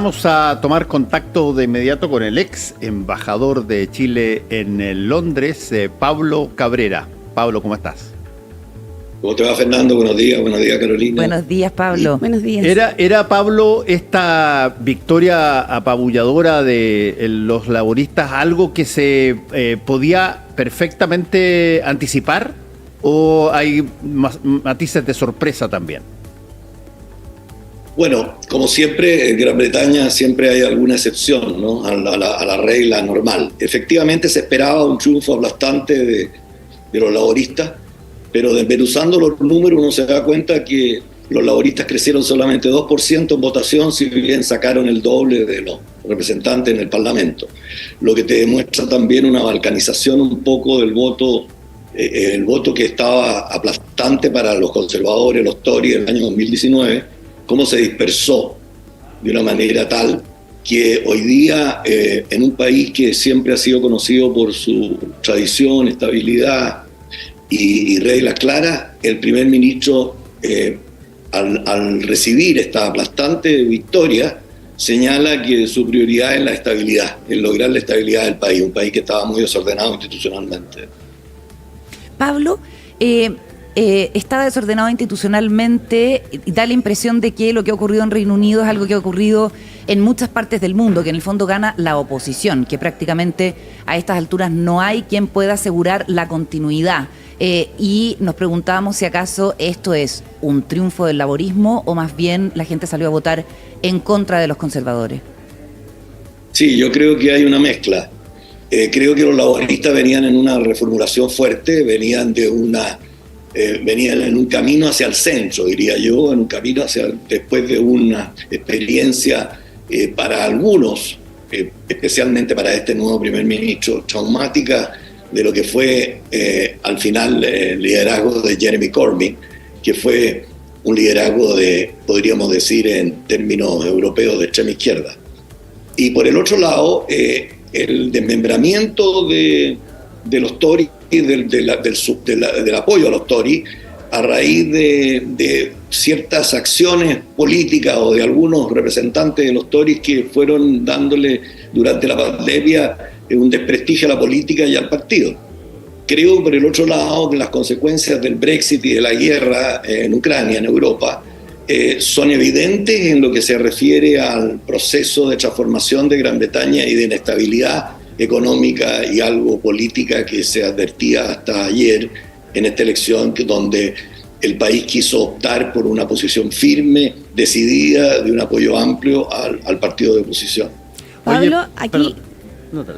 Vamos a tomar contacto de inmediato con el ex embajador de Chile en Londres, Pablo Cabrera. Pablo, ¿cómo estás? ¿Cómo te va, Fernando? Buenos días Carolina. Buenos días, Pablo. Buenos días. ¿Era Pablo, esta victoria apabulladora de los laboristas algo que se podía perfectamente anticipar o hay matices de sorpresa también? Bueno, como siempre, en Gran Bretaña siempre hay alguna excepción, ¿no?, a la regla normal. Efectivamente se esperaba un triunfo aplastante de los laboristas, pero desmenuzando los números uno se da cuenta que los laboristas crecieron solamente 2% en votación, si bien sacaron el doble de los representantes en el Parlamento. Lo que te demuestra también una balcanización un poco del voto, el voto que estaba aplastante para los conservadores, los Tories, en el año 2019, cómo se dispersó de una manera tal que hoy día, en un país que siempre ha sido conocido por su tradición, estabilidad y reglas claras, el primer ministro, al recibir esta aplastante victoria, señala que su prioridad es la estabilidad, el lograr la estabilidad del país, un país que estaba muy desordenado institucionalmente. Pablo, está desordenado institucionalmente y da la impresión de que lo que ha ocurrido en Reino Unido es algo que ha ocurrido en muchas partes del mundo, que en el fondo gana la oposición, que prácticamente a estas alturas no hay quien pueda asegurar la continuidad. Y nos preguntábamos si acaso esto es un triunfo del laborismo o más bien la gente salió a votar en contra de los conservadores. Sí, yo creo que hay una mezcla. Creo que los laboristas venían en una reformulación fuerte, venían en un camino hacia el centro, diría yo, en un camino después de una experiencia para algunos, especialmente para este nuevo primer ministro, traumática de lo que fue al final el liderazgo de Jeremy Corbyn, que fue un liderazgo podríamos decir en términos europeos, de extrema izquierda. Y por el otro lado, el desmembramiento de los Tories, del apoyo a los Tories, a raíz de ciertas acciones políticas o de algunos representantes de los Tories que fueron dándole durante la pandemia un desprestigio a la política y al partido. Creo, por el otro lado, que las consecuencias del Brexit y de la guerra en Ucrania, en Europa, son evidentes en lo que se refiere al proceso de transformación de Gran Bretaña y de inestabilidad económica y algo política que se advertía hasta ayer en esta elección, donde el país quiso optar por una posición firme, decidida, de un apoyo amplio al partido de oposición. Pablo, aquí...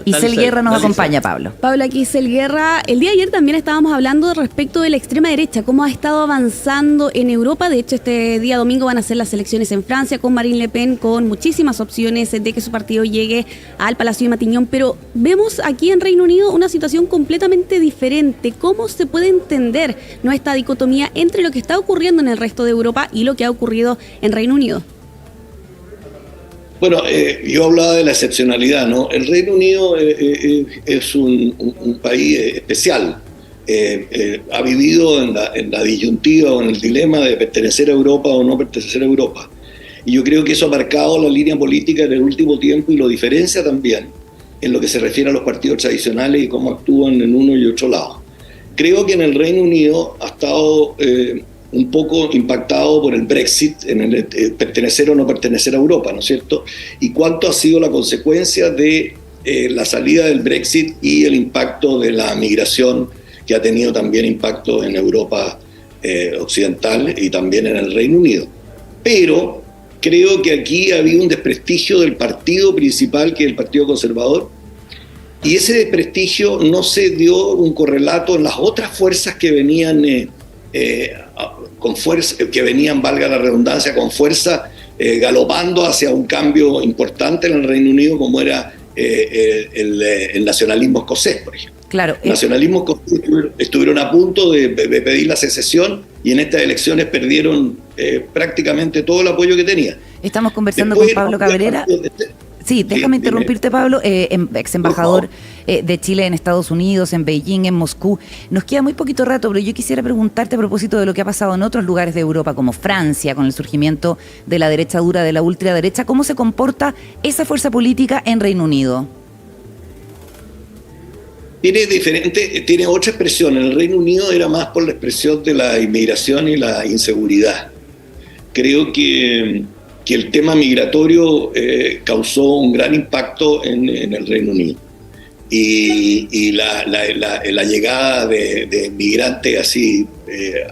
Isel Guerra nos acompaña, Pablo. Pablo, aquí Isel Guerra. El día de ayer también estábamos hablando respecto de la extrema derecha, cómo ha estado avanzando en Europa. De hecho, este día domingo van a ser las elecciones en Francia con Marine Le Pen, con muchísimas opciones de que su partido llegue al Palacio de Matignon. Pero vemos aquí en Reino Unido una situación completamente diferente. ¿Cómo se puede entender, no, esta dicotomía entre lo que está ocurriendo en el resto de Europa y lo que ha ocurrido en Reino Unido? Bueno, yo hablaba de la excepcionalidad, ¿no? El Reino Unido es un país especial. Ha vivido en la disyuntiva o en el dilema de pertenecer a Europa o no pertenecer a Europa. Y yo creo que eso ha marcado la línea política en el último tiempo y lo diferencia también en lo que se refiere a los partidos tradicionales y cómo actúan en uno y otro lado. Creo que en el Reino Unido ha estado un poco impactado por el Brexit, en el pertenecer o no pertenecer a Europa, ¿no es cierto? Y cuánto ha sido la consecuencia de la salida del Brexit y el impacto de la migración, que ha tenido también impacto en Europa occidental y también en el Reino Unido. Pero creo que aquí ha habido un desprestigio del partido principal, que es el Partido Conservador, y ese desprestigio no se dio un correlato en las otras fuerzas que venían con fuerza, que venían, valga la redundancia, con fuerza, galopando hacia un cambio importante en el Reino Unido, como era el nacionalismo escocés, por ejemplo. Claro. El nacionalismo escocés estuvieron a punto de pedir la secesión y en estas elecciones perdieron prácticamente todo el apoyo que tenía. Estamos conversando Después, con Pablo Cabrera. Sí, déjame interrumpirte, Pablo, ex embajador de Chile en Estados Unidos, en Beijing, en Moscú. Nos queda muy poquito rato, pero yo quisiera preguntarte a propósito de lo que ha pasado en otros lugares de Europa, como Francia, con el surgimiento de la derecha dura, de la ultraderecha. ¿Cómo se comporta esa fuerza política en Reino Unido? Tiene otra expresión. En el Reino Unido era más por la expresión de la inmigración y la inseguridad. Creo que el tema migratorio causó un gran impacto en el Reino Unido. Y la llegada de migrantes así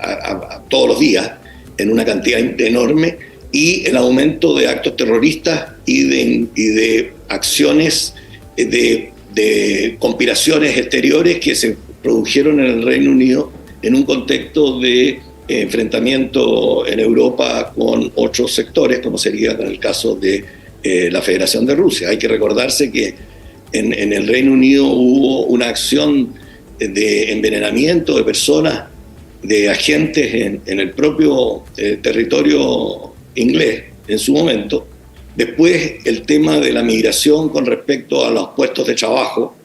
a todos los días, en una cantidad enorme, y el aumento de actos terroristas y de acciones de conspiraciones exteriores que se produjeron en el Reino Unido en un contexto de enfrentamiento en Europa con otros sectores, como sería en el caso de la Federación de Rusia. Hay que recordarse que en el Reino Unido hubo una acción de envenenamiento de personas, de agentes en el propio territorio inglés en su momento. Después, el tema de la migración con respecto a los puestos de trabajo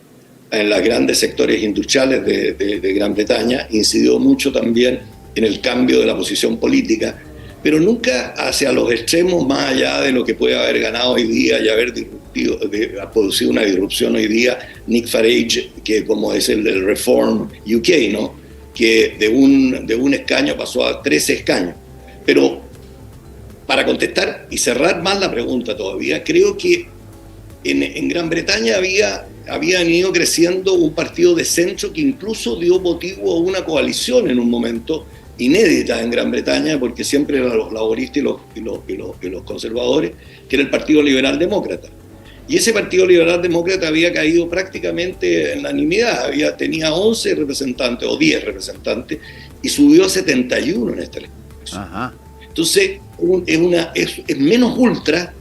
en los grandes sectores industriales de Gran Bretaña incidió mucho también en el cambio de la posición política, pero nunca hacia los extremos, más allá de lo que puede haber ganado hoy día y haber ha producido una disrupción hoy día Nick Farage, que como es el Reform UK, ¿no? Que de un escaño pasó a 13 escaños. Pero para contestar y cerrar más la pregunta todavía, creo que en Gran Bretaña habían ido creciendo un partido de centro que incluso dio motivo a una coalición en un momento inédita en Gran Bretaña, porque siempre eran los laboristas y los conservadores, que era el Partido Liberal Demócrata. Y ese Partido Liberal Demócrata había caído prácticamente en la unanimidad, tenía 11 representantes o 10 representantes y subió a 71 en esta elección. Ajá. Entonces es menos ultra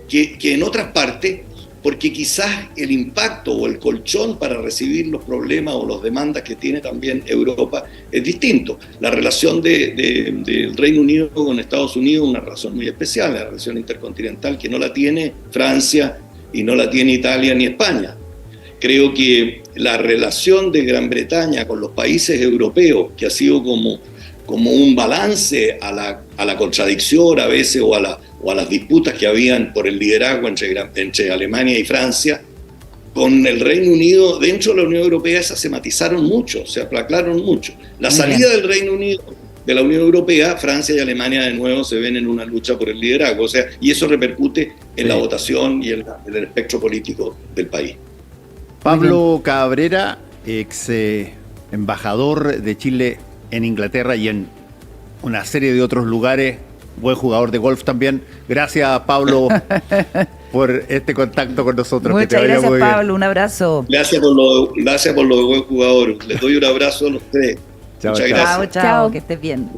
que en otras partes, porque quizás el impacto o el colchón para recibir los problemas o las demandas que tiene también Europa es distinto. La relación del Reino Unido con Estados Unidos es una relación muy especial, la relación intercontinental, que no la tiene Francia y no la tiene Italia ni España. Creo que la relación de Gran Bretaña con los países europeos, que ha sido como un balance a la contradicción a veces o a las disputas que habían por el liderazgo entre Alemania y Francia, con el Reino Unido, dentro de la Unión Europea, esas se matizaron mucho, se aplacaron mucho. La salida del Reino Unido de la Unión Europea, Francia y Alemania de nuevo se ven en una lucha por el liderazgo, y eso repercute en la votación y en el espectro político del país. Pablo Cabrera, ex embajador de Chile en Inglaterra y en una serie de otros lugares, buen jugador de golf también. Gracias, Pablo, por este contacto con nosotros. Muchas gracias, Pablo. Un abrazo. Gracias por lo de buen jugador. Les doy un abrazo a los tres. Chao, Muchas chao. gracias. Chao, que estés bien.